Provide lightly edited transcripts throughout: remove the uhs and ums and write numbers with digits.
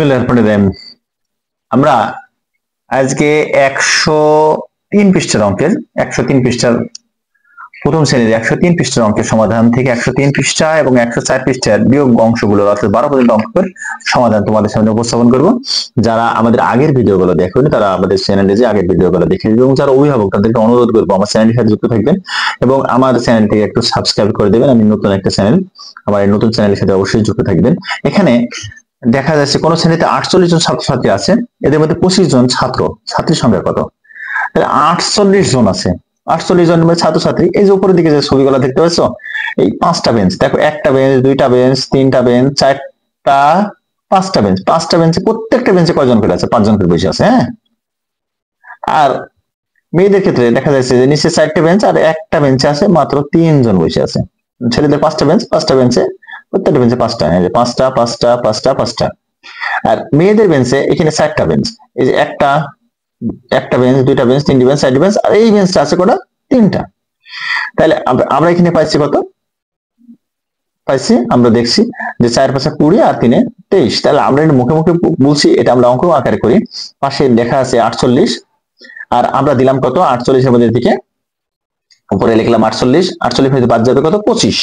বিসমিল্লাহির রহমানির রহিম। আমরা আজকে 103 পৃষ্ঠার অঙ্কের 103 পৃষ্ঠার প্রথম শ্রেণীর 103 পৃষ্ঠার অঙ্কের সমাধান থেকে 103 পৃষ্ঠা এবং 104 পৃষ্ঠার বিয়োগ অংশগুলো অর্থাৎ 12 পর্যন্ত অঙ্কের সমাধান তোমাদের সামনে উপস্থাপন করব। যারা আমাদের আগের ভিডিওগুলো দেখেনি তারা আমাদের চ্যানেলে যে আগের ভিডিওগুলো দেখে এবং যারা অভিভাবক তাদেরকে অনুরোধ করবো আমার চ্যানেলের সাথে যুক্ত থাকবেন এবং আমার চ্যানেলটিকে একটু সাবস্ক্রাইব করে দেবেন। আমি নতুন একটা চ্যানেল, আমার এই নতুন চ্যানেলের সাথে অবশ্যই যুক্ত থাকবেন। এখানে দেখা যাচ্ছে কোন শ্রেণীতে 48 জন ছাত্রছাত্রী আছে, এদের মধ্যে 25 জন ছাত্রীর সংখ্যা কত? 48 জন আছে, 48 জনের মধ্যে ছাত্রছাত্রী। এই যে উপরের দিকে যে ছবিগুলো দেখতে পাচ্ছ, এই 5টা বেঞ্চ, দেখো একটা বেঞ্চ, দুইটা বেঞ্চ, তিনটা বেঞ্চ, চারটা, পাঁচটা বেঞ্চ। 5টা বেঞ্চে প্রত্যেকটা বেঞ্চে কয়জন করে আছে? 5 জন করে বসে আছে। হ্যাঁ, আর মেয়েদের ক্ষেত্রে দেখা যাচ্ছে যে নিচে 4টে বেঞ্চ আর একটা বেঞ্চে আছে মাত্র 3 জন বসে আছে। ছেলেদের 5টা বেঞ্চ, 5টা বেঞ্চে প্রত্যেকটা বেঞ্চে 5টা, এই যে 5টা 5টা 5টা 5টা। আর মেয়েদের বেঞ্চে এখানে 4টা বেঞ্চ, এই যে একটা বেঞ্চ, দুইটা বেঞ্চ, তিনটি বেঞ্চ, 4টি বেঞ্চ, আর এই বেঞ্চটা আছে কটা? 3টা। তাহলে আমরা এখানে পাইছি কত? পাইছি আমরা দেখছি যে 4 × 5 = 20 আর 3 × 23। তাহলে আমরা মুখে মুখে বলছি, এটা আমরা অঙ্ক আকারে করি। পাশে লেখা আছে 48 আর আমরা দিলাম কত? 48 এর মধ্যে থেকে উপরে লিখলাম 48, 48 মধ্যে বাদ যাবে কত? 25।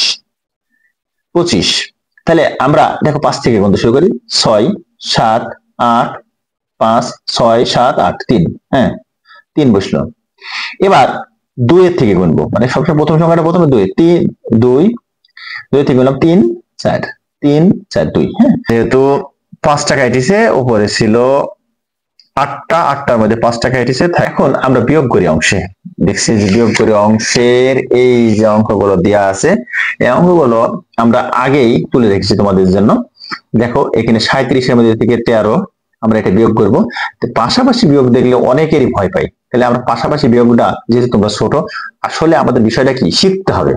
তাহলে আমরা দেখো 5 থেকে গুনতে শুরু করি। 6 7 8 5 6 7 8 3। হ্যাঁ, 3 বসলো। এবার 2 এর থেকে গুনবো, মানে সবসময় প্রথম সংখ্যাটা প্রথমে 2 2 থেকে গুনলাম 3 4 3 4 2। হ্যাঁ, যেহেতু 5 টাকা এটিছে, উপরে ছিল 8টা, 8টার মধ্যে 5 টাকা এটিছে। এখন আমরা বিয়োগ করি অংশে। দেখছি যে বিয়োগ করি অংশের এই যে অঙ্কগুলো দেওয়া আছে, এই অঙ্কগুলো আমরা আগেই তুলে রেখেছি তোমাদের জন্য। দেখো এখানে 37 এর মধ্যে থেকে 13 আমরা এটা বিয়োগ করব। পাশাপাশি বিয়োগ দেখলে অনেকেরই ভয় পাই, তাহলে আমরা পাশাপাশি বিয়োগটা, যেহেতু তোমরা ছোট, আসলে আমাদের বিষয়টা কি শিখতে হবে।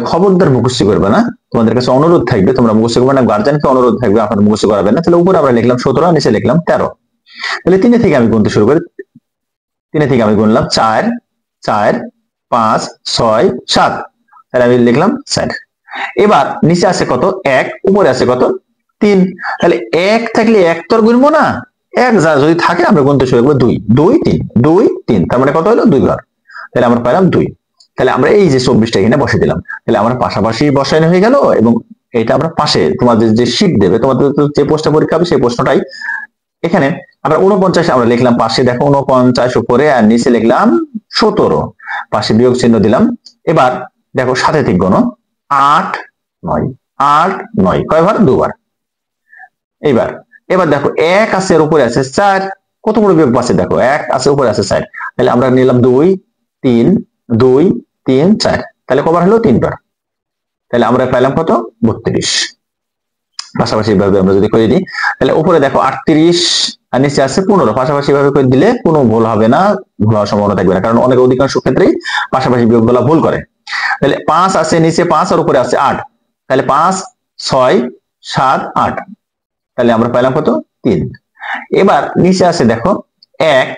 খবরদার মুখস্থ করবে না, তোমাদের কাছে অনুরোধ থাকবে, তোমরা মুখস্থ করবে না, গার্জেনকে অনুরোধ থাকবে আপনারা মুখস্থ করাবেন না। তাহলে উপরে আমরা লিখলাম 17, নিচে লিখলাম 13। তাহলে 3 থেকে আমি গুনতে শুরু করি। 3 থেকে আমি গুনলাম 4 4 5 6 7, তাহলে আমি লিখলাম 4। এবার নিচে আছে কত? 1, উপরে আছে কত? 3। তাহলে 1 থাকলে 1 তো আর গুনবো না, 1 যদি থাকে আমরা গুনতে শুরু করবো 2 2 3 2 3, তার মানে কত হলো? 2 বার। তাহলে আমরা পেলাম 2। তাহলে আমরা এই যে 24টা এখানে বসে দিলাম। তাহলে আমরা পাশাপাশি বসানো হয়ে গেল এবং এটা আমরা পাশে তোমাদের যে শীট দেবে, তোমাদের যে প্রশ্ন পরীক্ষা হবে সেই প্রশ্নটাই এখানে আমরা 49 আমরা লিখলাম পাশে, দেখো 49 উপরে আর নিচে লিখলাম 17, পাশে বিয়োগ চিহ্ন দিলাম। এবার দেখো সাথে থেকে গণ 8 9 8 9, কয়বার? 2 বার। এবার দেখো 1 আছে এর উপরে আছে 4, কত বড় বিয়োগ পাচ্ছে? দেখো 1 আছে উপরে আছে 4, তাহলে আমরা নিলাম 2 3 2 3 4, তাহলে কবার হলো? 3 বার। তাহলে আমরা পেলাম কত? 32। পাশাপাশি ভাবে আমরা যদি করে দিই, তাহলে উপরে দেখো 38 আর নিচে আছে 15, পাশাপাশি ভাবে করে দিলে কোনো ভুল হবে না, ভুল হওয়ার সম্ভাবনা থাকবে না, কারণ অনেক অধিকাংশ ক্ষেত্রেই পাশাপাশি বিয়োগগুলো ভুল করে। তাহলে 5 আছে নিচে 5 আর উপরে আছে 8, তাহলে 5 6 7 8, তাহলে আমরা পেলাম কত? 3। এবার নিচে আছে দেখো 1,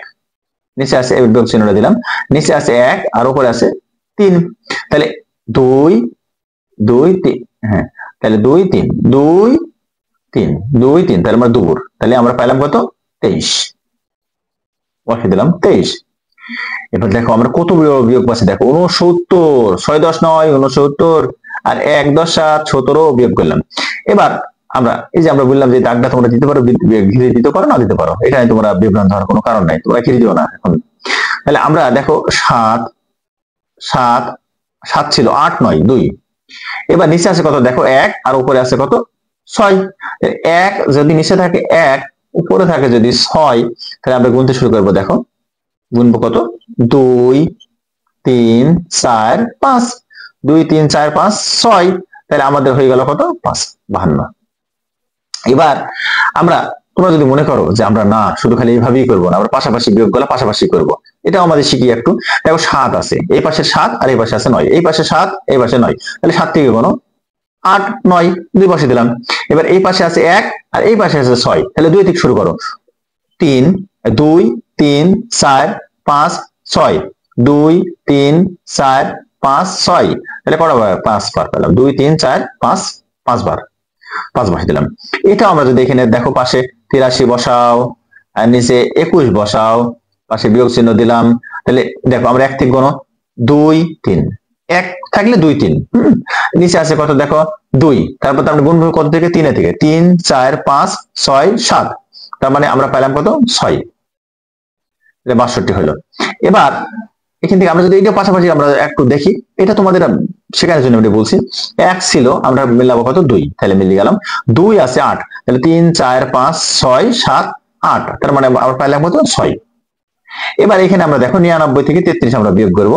নিচে আছে বিয়োগ চিহ্নটা দিলাম, নিচে আছে 1 আর উপরে আছে 3, তাহলে 2 2 3। হ্যাঁ, তাহলে 2 3 2 3 2 3, তাহলে আমরা 2, তাহলে আমরা পেলাম কত? 23। বসে দিলাম 23। এবার দেখো আমরা কত বিয়োগ পাচ্ছি, দেখো 69, 6 10 9 69 আর 1 10 7 17 বিয়োগ করলাম। এবার আমরা এই যে আমরা বললাম যে দাগটা তোমরা দিতে পারো, ঘিরে দিতে পারো, না দিতে পারো, এখানে তোমরা বিভ্রান্ত হওয়ার কোনো কারণ নাই, তোমরা ঘিরে দিও না এখন। তাহলে আমরা দেখো 7 7 7 ছিল 8 9 2, এবার নিচে আছে কত? দেখো 1 আর উপরে আছে কত? 6। 1 যদি নিচে থাকে 1, উপরে থাকে যদি 6, তাহলে আমরা গুনতে শুরু করবো। দেখো গুনবো কত? 2 3 4 5, 2 3 4 5 6, তাহলে আমাদের হয়ে গেল কত? 5 52। এবার আমরা, তোমরা যদি মনে করো যে আমরা না শুধু খালি এইভাবেই করবো না, আমরা পাশাপাশি বিয়োগগুলো পাশাপাশি করব, এটাও আমাদের শিখি একটু। দেখো 7 আছে, এই পাশে 7 আর এই পাশে আছে 9, এই পাশে 7 এই পাশে 9, তাহলে 7 থেকে কোনো 8 9 2 বসে দিলাম। এবার এই পাশে আছে 1 আর এই পাশে আছে 6, তাহলে 2 থেকে শুরু করো। 3 2 3 4 5 6 2 3 4 5 6, তাহলে কটা বার? 5 বার পেলাম। 2 3 4 5 5 বার। 5 বসাই দিলাম। এটা আমরা যদি এখানে দেখো পাশে 83 বসাও আর নিচে 21 বসাও, পাশে বিয়োগ চিহ্ন দিলাম, তাহলে দেখো আমরা 1 থেকে গণ 2 3, 1 থাকলে 2 3, নিচে আছে কত দেখো 2, তারপর আমরা গুণ কত থেকে 3 থেকে 3 4 5 6 7, তার মানে আমরা পেলাম কত 6, 62 হলো। এবার এখান থেকে আমরা যদি এটা পাশাপাশি আমরা একটু দেখি, এটা তোমাদের শেখানোর জন্য আমি বলছি। 1 ছিল, আমরা মিলাবো কত 2, তাহলে মিলিয়ে গেলাম। 2 আছে 8, তাহলে 3 4 5 6 7 8, তার মানে আমরা পাইলাম কত 6। এবার এখানে আমরা দেখো 99 থেকে 33 আমরা বিয়োগ করব।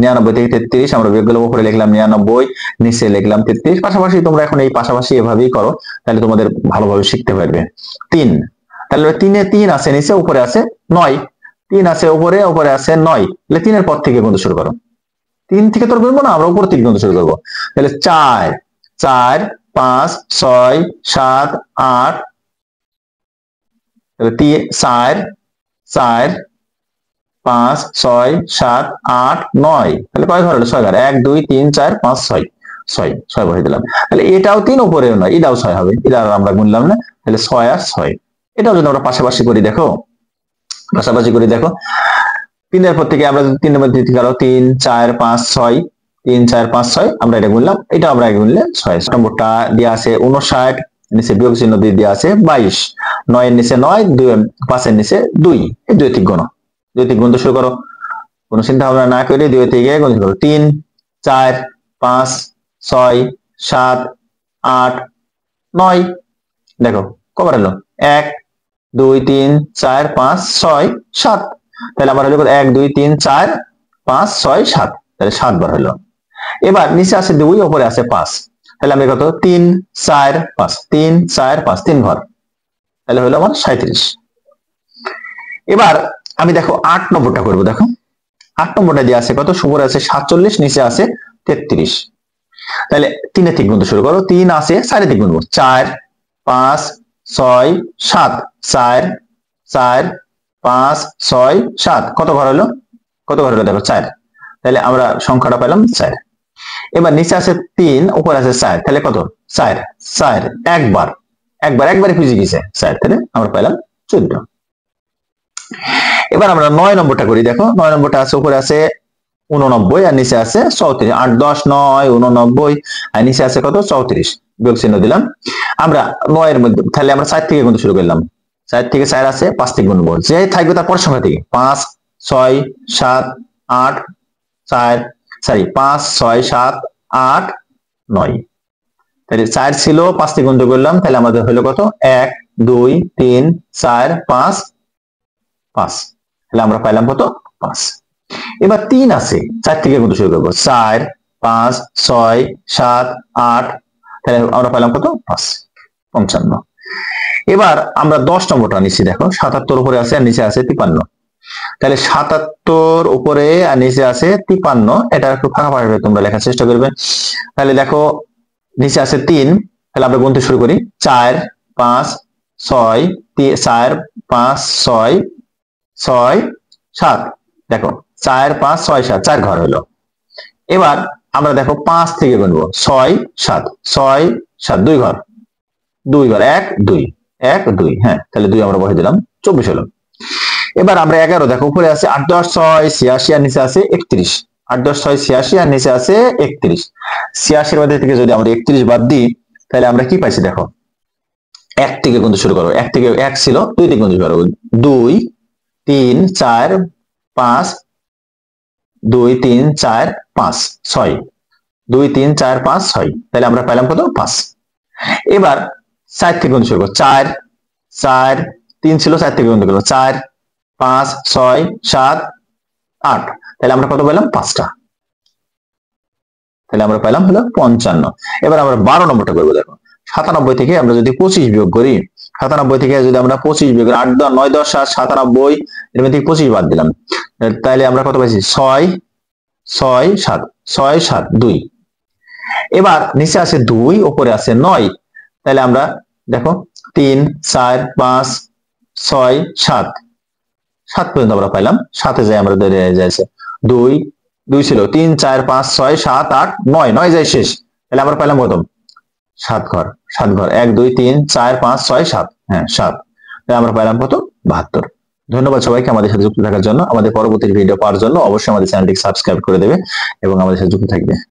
99 থেকে 33 আমরা বিয়োগ করব, উপরে লিখলাম 99, নিচে লিখলাম 33। পাশাপাশি তোমরা এখন এই পাশাপাশি এভাবেই করো, তাহলে তোমাদের ভালোভাবে শিখতে পারবে। 3, তাহলে 3 এ 3 আছে নিচে, উপরে আছে 9, 3 আছে উপরে, উপরে আছে 9, তাহলে 3 এর পর থেকে গুনতে শুরু করো। 3 থেকে তোর গুনবো না, আমরা উপর থেকে গুনতে শুরু করবো। তাহলে 4 4 5 6 7 8, তাহলে 4 4 5 6 7 8 9, তাহলে কয় ঘর হলো 6 ঘর। 1 2 3 4 5 6, 6 বসে দিলাম। তাহলে এটাও 3, উপরেও নয়, এটাও 6 হবে, এটা আমরা গুনলাম না, তাহলে 6 আর 6। এটাও যদি আমরা পাশাপাশি করি দেখো, পাশাপাশি করে দেখো 3 এর পর থেকে আমরা 3 এর মধ্যে 3 4 5 6, 3 4 5 6 আমরা এটা গুনলাম, এটা আমরা গুনলে 6। নম্বরটা দেওয়া আছে 59, নিচে বিয়োগ চিহ্ন দিয়ে দেওয়া আছে 22, 9 এর নিচে 9, 5 এর নিচে 2, এই 2 থেকে গুণ, 2 থেকে গুনতে শুরু করো, কোনো চিন্তা ভাবনা না করে 2 থেকে গুণ করো। 3 4 5 6 7 8 9, দেখো কবার হলো 1 2 3 4 5 6 7, তাহলে আমার হলো 1 2 3 4 5 6 7, তাহলে 7 বার হলো। এবার নিচে আছে 2, উপরে আছে 5, তাহলে আমি কত 3 4 5, 3 4 5, 3 ঘর, তাহলে হলো আমার 37। এবার আমি দেখো 8 নম্বরটা করবো। দেখো 8 নম্বরটা দিয়ে আছে কত, উপরে আছে 47, নিচে আছে 33, তাহলে 3 এর থেকে গুনতে শুরু করো। 3 আছে 4 এর থেকে গুনবো, 4 5 6 7, 4 4 5 6 7, কত ঘর হলো, কত ঘর হলো দেখো 4, তাহলে আমরা সংখ্যাটা পেলাম 4। এবার নিচে আছে 3, উপরে আছে 4, তাহলে কত 4 4, একবারে খুঁজে গেছে 4, তাহলে আমরা পেলাম 14। এবার আমরা 9 নম্বরটা করি। দেখো 9 নম্বরটা আছে, উপরে আছে 89 আর নিচে আছে 34, 8 10 9 89 আর নিচে আছে কত 34, বিয়োগ চিহ্ন দিলাম। আমরা 9 এর মধ্যে তাহলে আমরা 4 থেকে গুনতে শুরু করলাম, 4 থেকে 4 আছে, 5 থেকে গুনবো, যে থাকবে তার পরের সংখ্যা থেকে 5 6 7 8 4 5 6 7 8 9, তাহলে 4 ছিল, 5 থেকে গুনতে করলাম, তাহলে আমাদের হলো কত 1 2 3 4 5 5, তাহলে আমরা পাইলাম কত 5। এবার 3 আছে, 4 থেকে গুনতে শুরু করবো, 4 5 6 7 8, তাহলে আমরা পেলাম কত 5 55। এবার আমরা 10 নম্বরটা নিচ্ছি। দেখো 77 উপরে আছে আর নিচে আছে 53, তাহলে 77 উপরে আর নিচে আছে 53, এটা একটু ফাঁকা ফাঁকা তোমরা লেখার চেষ্টা করবে। তাহলে দেখো নিচে আছে 3, তাহলে আমরা গুনতে শুরু করি, 4 5 6 4 5 6 6 7, দেখো 4 5 6 7, 4 ঘর হলো। এবার আমরা দেখো 5 থেকে গুনবো, 6 7 6 7, 2 ঘর 1 2 1 2, হ্যাঁ তাহলে 2 আমরা বসে দিলাম, 24 হলো। এবার আমরা 11, দেখো উপরে আছে 8 10 6 86 আর নিচে আছে 31, 8 10 6 86 আর নিচে আছে 31, 86 এর মধ্যে থেকে যদি আমরা 31 বাদ দিই, তাহলে আমরা কি পাইছি দেখো 1 থেকে গুনতে শুরু করো, 1 থেকে 1 ছিল, 2 থেকে গুনতে শুরু করো, 2 3 4 5 2 3 4 5 6, 2 3 4 5 6, তাহলে আমরা পেলাম কত 5। এবার 4 থেকে গুনতে শুরু করো, 4 4 3 ছিল, 4 থেকে গুনতে করবো, 4 5 6 7 8, তাহলে আমরা কত পেলাম 5টা, তাহলে আমরা পেলাম হলো 55। এবার আমরা 12 নম্বরটা করবো। দেখো 97 থেকে আমরা যদি 25 বিয়োগ করি, 97 থেকে যদি আমরা 25 বিয়োগ করি, 8 9 10 7 97, এর মধ্যে 25 বাদ দিলাম, তাহলে আমরা কত পাইছি 6 6 7 6 7 2। এবার নিচে আছে 2, উপরে আছে 9, তাহলে আমরা দেখো 3 4 5 6 7 7 পর্যন্ত আমরা পাইলাম, 7-এ যাই আমরা যাইছে 2 2 ছিল, 3 4 5 6 7 8 9, 9 যাই শেষ, তাহলে আমরা পাইলাম কত সাত ঘর, 1 2 3 4 5 6 7, হ্যাঁ 7। তাহলে আমরা পেলাম কত? 72। ধন্যবাদ সবাইকে আমাদের সাথে যুক্ত থাকার জন্য। আমাদের পরবর্তী ভিডিও পাওয়ার জন্য অবশ্যই আমাদের চ্যানেলটিকে সাবস্ক্রাইব করে দেবে এবং আমাদের সাথে যুক্ত থাকবে।